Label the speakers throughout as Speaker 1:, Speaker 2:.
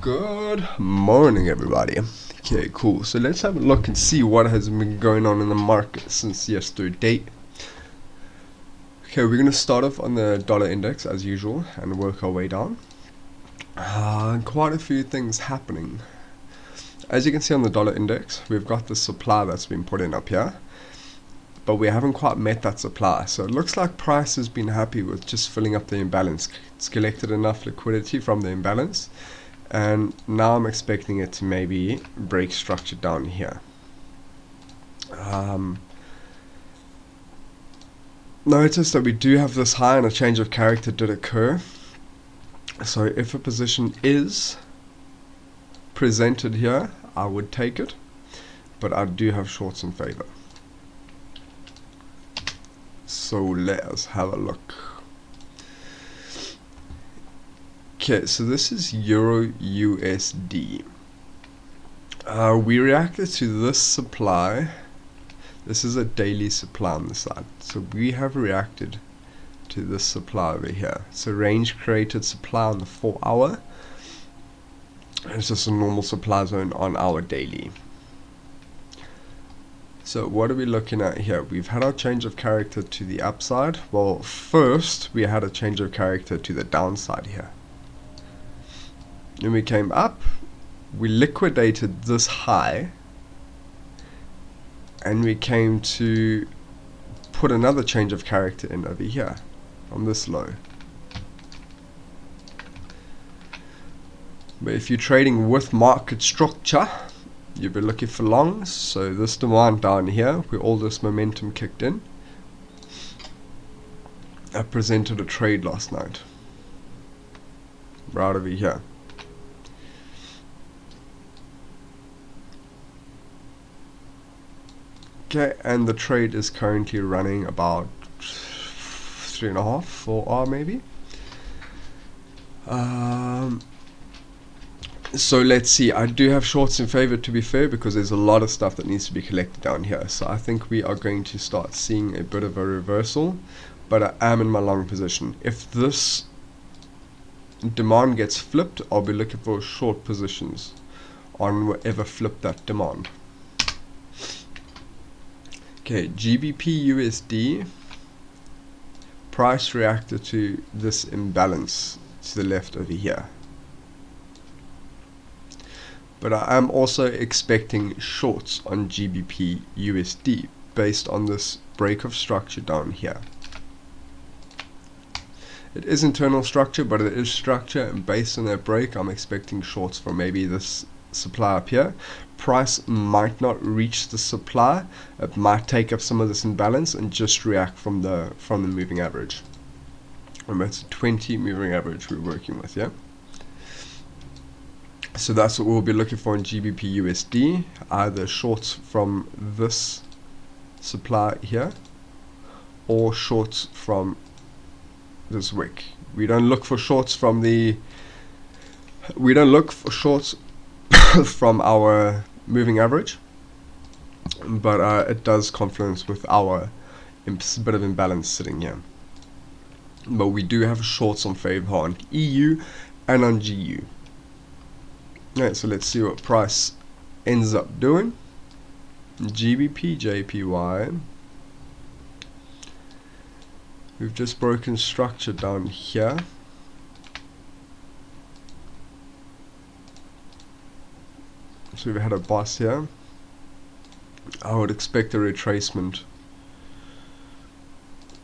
Speaker 1: Good morning, everybody. Okay, cool. So let's have a look and see what has been going on in the market since yesterday. Okay, we're going to start off on the dollar index as usual and work our way down. Quite a few things happening. As you can see on the dollar index, we've got the supply that's been put in up here, but we haven't quite met that supply. So it looks like price has been happy with just filling up the imbalance. It's collected enough liquidity from the imbalance, and now I'm expecting it to maybe break structure down here. Notice that we do have this high and a change of character did occur. So if a position is presented here, I would take it, but I do have shorts in favor. So let's have a look. Okay, so this is Euro USD. We reacted to this supply. This is a daily supply on the side. So we have reacted to this supply over here. It's a range created supply on the 4 hour. It's just a normal supply zone on our daily. So what are we looking at here? We've had our change of character to the upside. Well, first we had a change of character to the downside here. Then we came up, we liquidated this high, and we came to put another change of character in over here on this low. But if you're trading with market structure, you'll be looking for longs. So this demand down here, where all this momentum kicked in, I presented a trade last night, right over here. Okay, and the trade is currently running about 3.5, 4R maybe. So let's see, I do have shorts in favor, to be fair, because there's a lot of stuff that needs to be collected down here. So I think we are going to start seeing a bit of a reversal, but I am in my long position. If this demand gets flipped, I'll be looking for short positions on whatever flipped that demand. Okay, GBP USD, price reacted to this imbalance to the left over here. But I am also expecting shorts on GBP USD based on this break of structure down here. It is internal structure, but it is structure, and based on that break, I'm expecting shorts for maybe this supply up here. Price might not reach the supply. It might take up some of this imbalance and just react from the moving average. Remember, it's a 20 moving average we're working with, yeah? So that's what we'll be looking for in GBP USD, either shorts from this supply here or shorts from this wick. We don't look for shorts from from our moving average, but it does confluence with our bit of imbalance sitting here. But we do have shorts on favor on EU and on GU. Alright, so let's see what price ends up doing. GBP JPY, we've just broken structure down here. So we've had a bust here. I would expect a retracement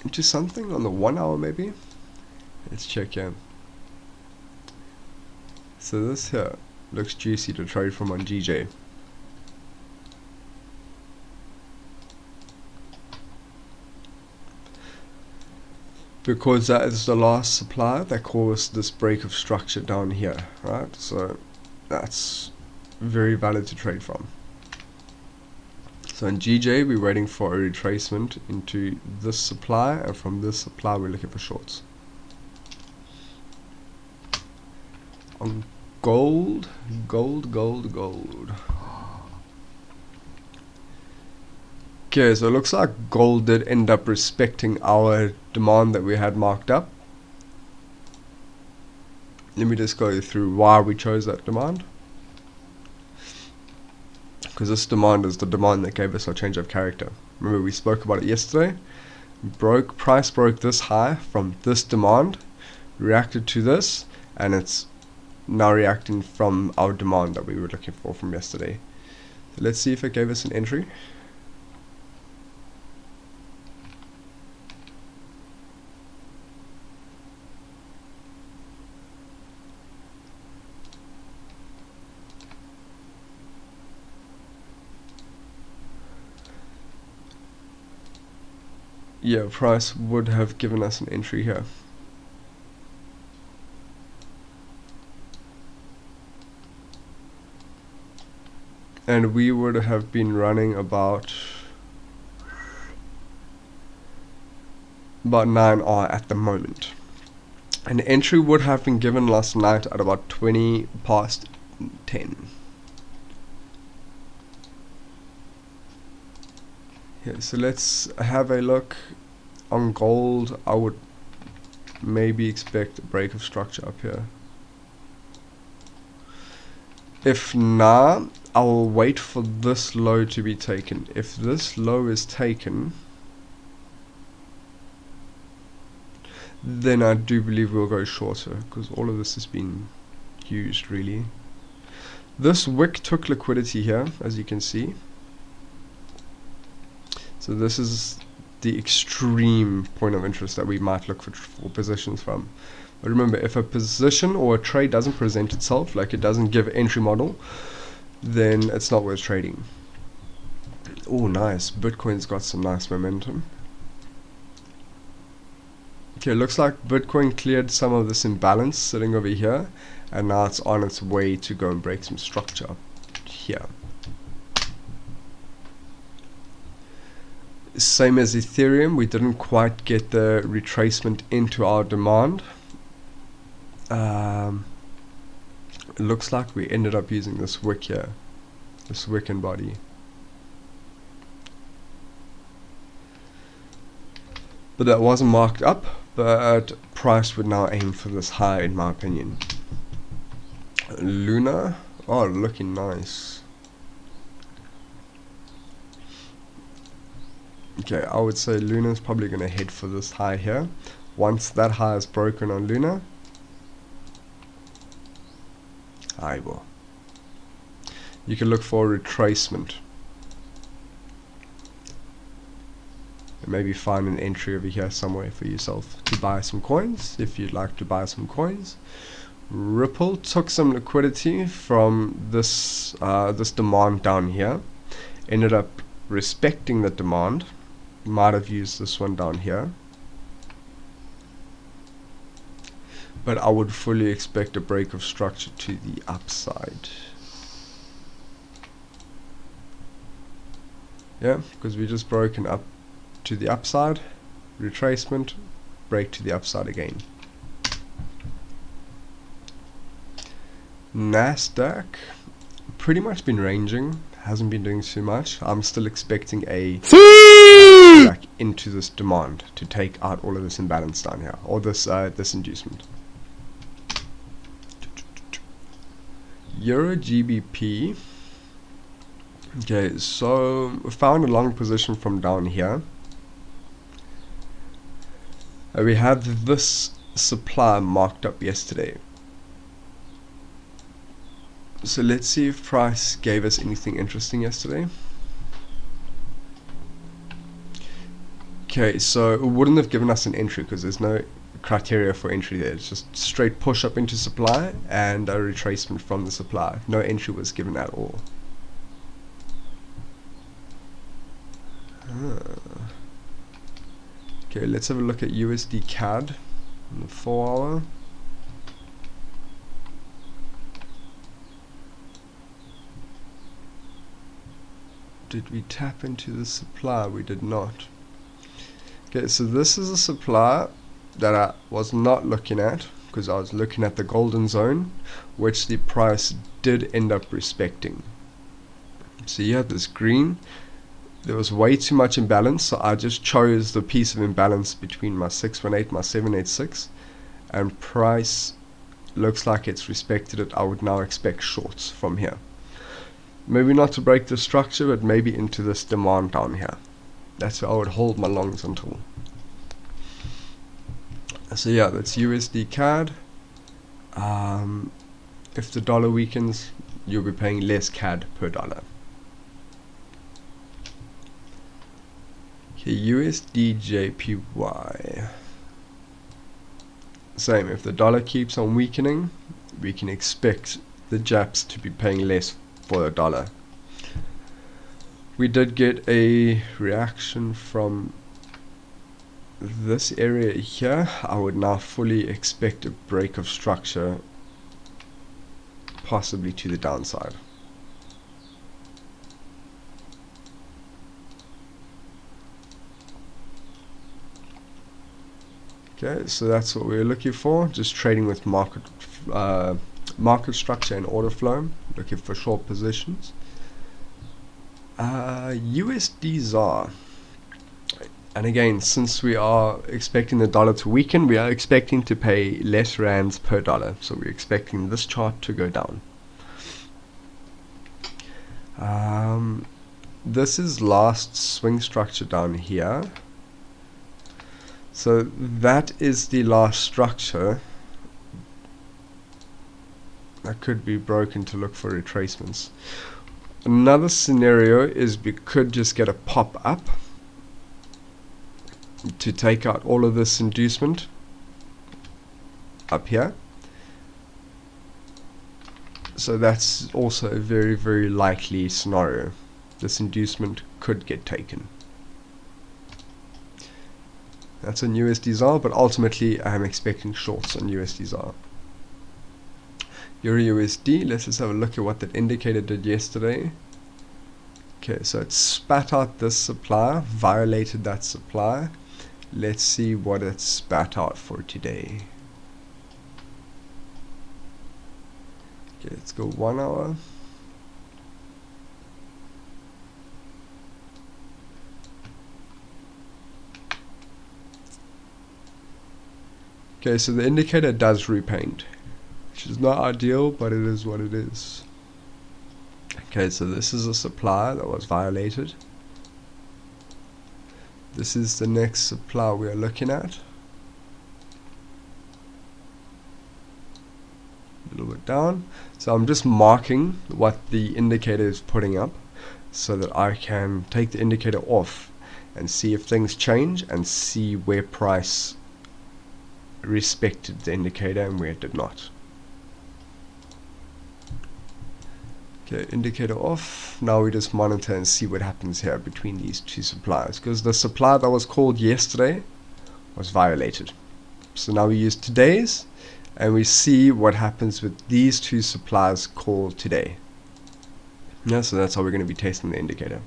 Speaker 1: into something on the 1 hour maybe. Let's check here. So this here looks juicy to trade from on GJ. Because that is the last supply that caused this break of structure down here, right? So that's very valid to trade from. So in GJ we're waiting for a retracement into this supply, and from this supply we're looking for shorts. On gold. Okay, so it looks like gold did end up respecting our demand that we had marked up. let me just go through why we chose that demand. Because this demand is the demand that gave us our change of character. Remember, we spoke about it yesterday. Price broke this high from this demand, reacted to this, and it's now reacting from our demand that we were looking for from yesterday. So let's see if it gave us an entry. Yeah, price would have given us an entry here. And we would have been running about 9R at the moment. An entry would have been given last night at about 20 past 10. Yeah, so let's have a look on gold. I would maybe expect a break of structure up here. If not, I will wait for this low to be taken. If this low is taken, then I do believe we'll go shorter, because all of this has been used really. This wick took liquidity here, as you can see. So this is the extreme point of interest that we might look for positions from. But remember, if a position or a trade doesn't present itself, like it doesn't give entry model, then it's not worth trading. Oh, nice. Bitcoin's got some nice momentum. Okay, looks like Bitcoin cleared some of this imbalance sitting over here, and now it's on its way to go and break some structure up here. Same as Ethereum, we didn't quite get the retracement into our demand. It looks like we ended up using this wick here, this wick and body. But that wasn't marked up, but price would now aim for this high in my opinion. Luna, oh, looking nice. Okay, I would say Luna's probably going to head for this high here. Once that high is broken on Luna, I will. You can look for a retracement. And maybe find an entry over here somewhere for yourself to buy some coins, if you'd like to buy some coins. Ripple took some liquidity from this this demand down here. Ended up respecting the demand. Might have used this one down here, but I would fully expect a break of structure to the upside. Yeah, because we just broken up to the upside, retracement, break to the upside again. Nasdaq pretty much been ranging, hasn't been doing too much. I'm still expecting a back into this demand to take out all of this imbalance down here, or this this inducement. Euro GBP. Okay, so we found a long position from down here. We had this supply marked up yesterday. So let's see if price gave us anything interesting yesterday. Okay, so it wouldn't have given us an entry because there's no criteria for entry there. It's just straight push up into supply and a retracement from the supply. No entry was given at all. Okay, let's have a look at USD CAD on the 4 hour. Did we tap into the supply? We did not. Okay, so this is a supply that I was not looking at because I was looking at the golden zone, which the price did end up respecting. So you have this green. There was way too much imbalance, so I just chose the piece of imbalance between my 618, my 786, and price looks like it's respected it, I would now expect shorts from here. Maybe not to break the structure, but maybe into this demand down here. That's where I would hold my longs until. So yeah, that's USD CAD. If the dollar weakens, you'll be paying less CAD per dollar. Okay, USD JPY. Same, if the dollar keeps on weakening, we can expect the Japs to be paying less for the dollar. We did get a reaction from this area here. I would now fully expect a break of structure, possibly to the downside. Okay, so that's what we're looking for, just trading with market structure and order flow, looking for short positions. USD ZAR. And again, since we are expecting the dollar to weaken, we are expecting to pay less rands per dollar. So we're expecting this chart to go down. This is last swing structure down here. So that is the last structure. That could be broken to look for retracements. Another scenario is we could just get a pop up to take out all of this inducement up here. So that's also a very, very likely scenario. This inducement could get taken. That's on USD ZAR, but ultimately I'm expecting shorts on USD ZAR. Euro USD, let's just have a look at what that indicator did yesterday. Okay, so it spat out this supply, violated that supply. Let's see what it spat out for today. Okay, let's go 1 hour. Okay, so the indicator does repaint, which is not ideal, but it is what it is. Okay, so this is a supply that was violated. This is the next supply we are looking at. A little bit down. So I'm just marking what the indicator is putting up so that I can take the indicator off and see if things change and see where price respected the indicator and where it did not. Okay, indicator off. Now we just monitor and see what happens here between these two supplies, because the supply that was called yesterday was violated. So now we use today's and we see what happens with these two supplies called today. Yeah, so that's how we're going to be testing the indicator.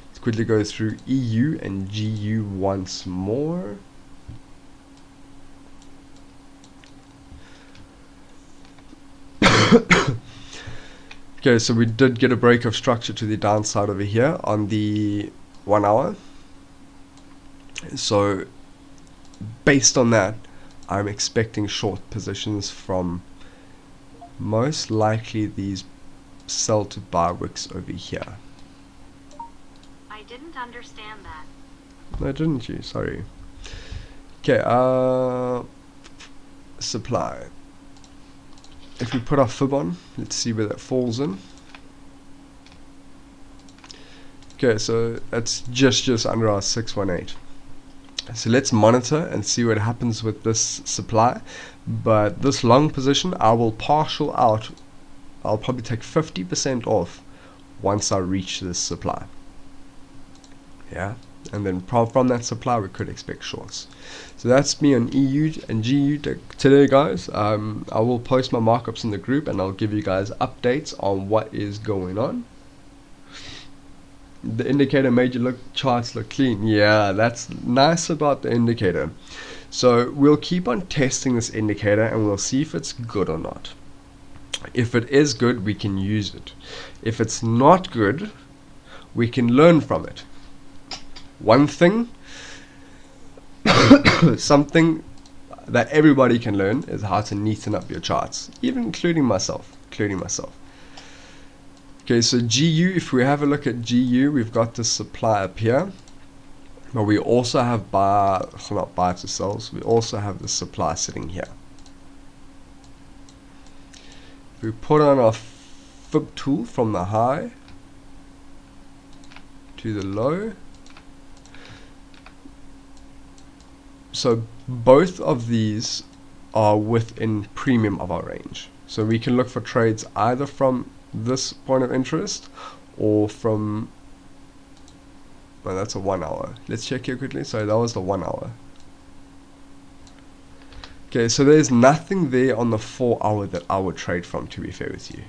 Speaker 1: Let's quickly go through EU and GU once more. Okay, so we did get a break of structure to the downside over here on the 1 hour. So based on that, I'm expecting short positions from most likely these sell to buy wicks over here.
Speaker 2: I didn't understand that.
Speaker 1: No, didn't you? Sorry. Okay, supply. If we put our fib on, let's see where that falls in. Okay, so that's just under our 618. So let's monitor and see what happens with this supply. But this long position, I will partial out. I'll probably take 50% off once I reach this supply. Yeah, and then from that supply we could expect shorts. So that's me on EU and GU today, guys. I will post my markups in the group and I'll give you guys updates on what is going on. The indicator made your charts look clean. Yeah, that's nice about the indicator. So we'll keep on testing this indicator and we'll see if it's good or not. If it is good, we can use it. If it's not good, we can learn from it. One thing, something that everybody can learn is how to neaten up your charts, even including myself. Okay, so GU, if we have a look at GU, we've got the supply up here, but we also have not buy to sells, we also have the supply sitting here. If we put on our fib tool from the high to the low, so both of these are within premium of our range. So we can look for trades either from this point of interest or from, well, that's a 1 hour. Let's check here quickly. Sorry, that was the 1 hour. Okay, so there's nothing there on the 4 hour that I would trade from, to be fair with you.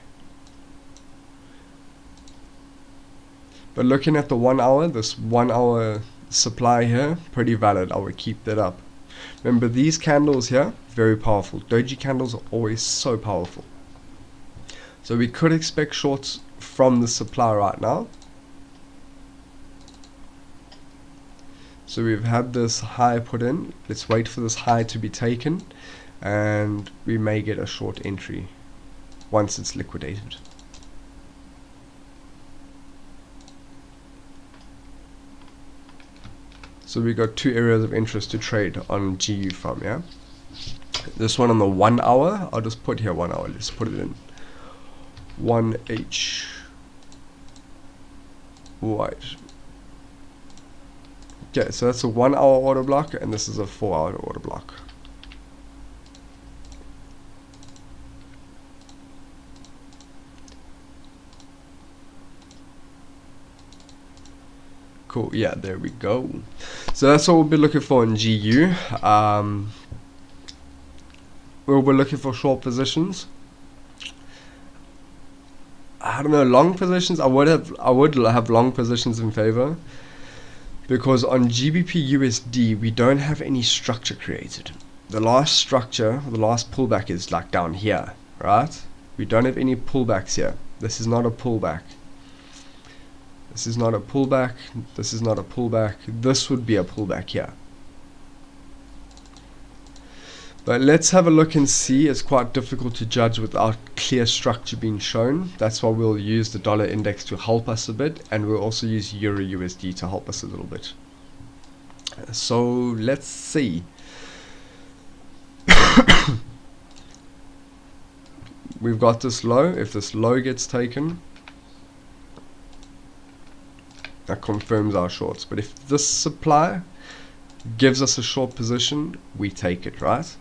Speaker 1: But looking at the 1 hour, this 1 hour supply here, pretty valid. I would keep that up. Remember, these candles here, very powerful. Doji candles are always so powerful. So we could expect shorts from the supply right now. So we've had this high put in. Let's wait for this high to be taken, and we may get a short entry once it's liquidated. So we got two areas of interest to trade on GU from, yeah. This one on the 1 hour, I'll just put here 1 hour. Let's put it in 1H white. Okay, so that's a 1 hour order block, and this is a 4 hour order block. Cool, yeah, there we go. So that's what we'll be looking for in GU. We'll be looking for short positions. I don't know, long positions. I would have long positions in favor, because on GBP USD we don't have any structure created. The last structure, the last pullback is like down here, right? We don't have any pullbacks here. This is not a pullback. This is not a pullback. This is not a pullback. This would be a pullback here. But let's have a look and see. It's quite difficult to judge without clear structure being shown. That's why we'll use the dollar index to help us a bit, and we'll also use Euro USD to help us a little bit. So let's see. We've got this low. If this low gets taken, that confirms our shorts. But if this supply gives us a short position, we take it, right?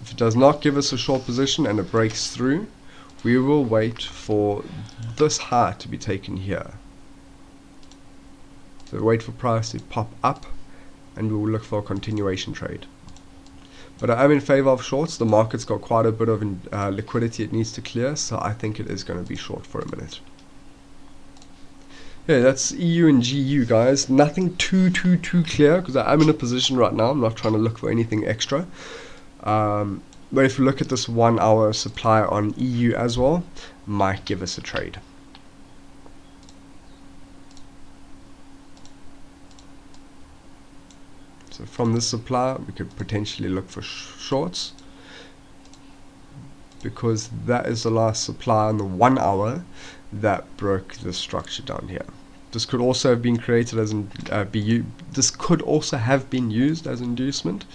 Speaker 1: If it does not give us a short position and it breaks through, we will wait for this high to be taken here. So wait for price to pop up, and we will look for a continuation trade. But I am in favor of shorts. The market's got quite a bit of liquidity it needs to clear, so I think it is going to be short for a minute. Yeah, that's EU and GU, guys. Nothing too clear, because I'm in a position right now. I'm not trying to look for anything extra. But if you look at this 1 hour supply on EU as well, might give us a trade. So from this supply, we could potentially look for shorts, because that is the last supply on the 1 hour that broke the structure down here. This could also have been created as this could also have been used as inducement.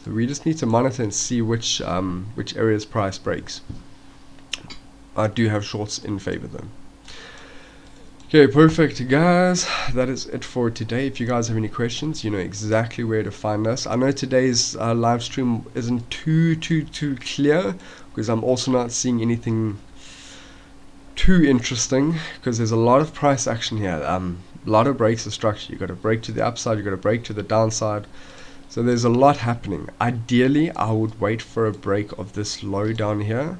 Speaker 1: So we just need to monitor and see which areas price breaks. I do have shorts in favor though. Okay, perfect, guys. That is it for today. If you guys have any questions, you know exactly where to find us. I know today's live stream isn't too clear, because I'm also not seeing anything too interesting, because there's a lot of price action here. A lot of breaks of structure. You got to break to the upside, you got to break to the downside. So there's a lot happening. Ideally, I would wait for a break of this low down here.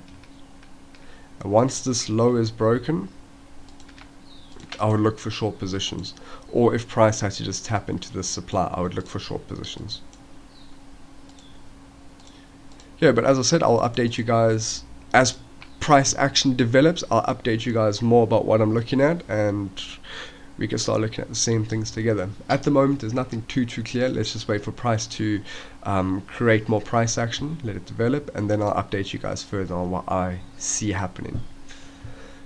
Speaker 1: And once this low is broken, I would look for short positions. Or if price had to just tap into this supply, I would look for short positions. Yeah, but as I said, I'll update you guys as price action develops. I'll update you guys more about what I'm looking at, and we can start looking at the same things together. At the moment, there's nothing too clear. Let's just wait for price to create more price action, let it develop, and then I'll update you guys further on what I see happening.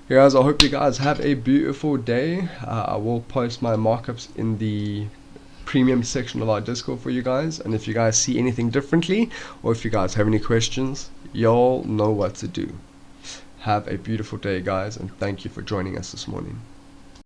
Speaker 1: Okay, guys, I hope you guys have a beautiful day. I will post my markups in the premium section of our Discord for you guys, and if you guys see anything differently, or if you guys have any questions, y'all know what to do. Have a beautiful day, guys, and thank you for joining us this morning.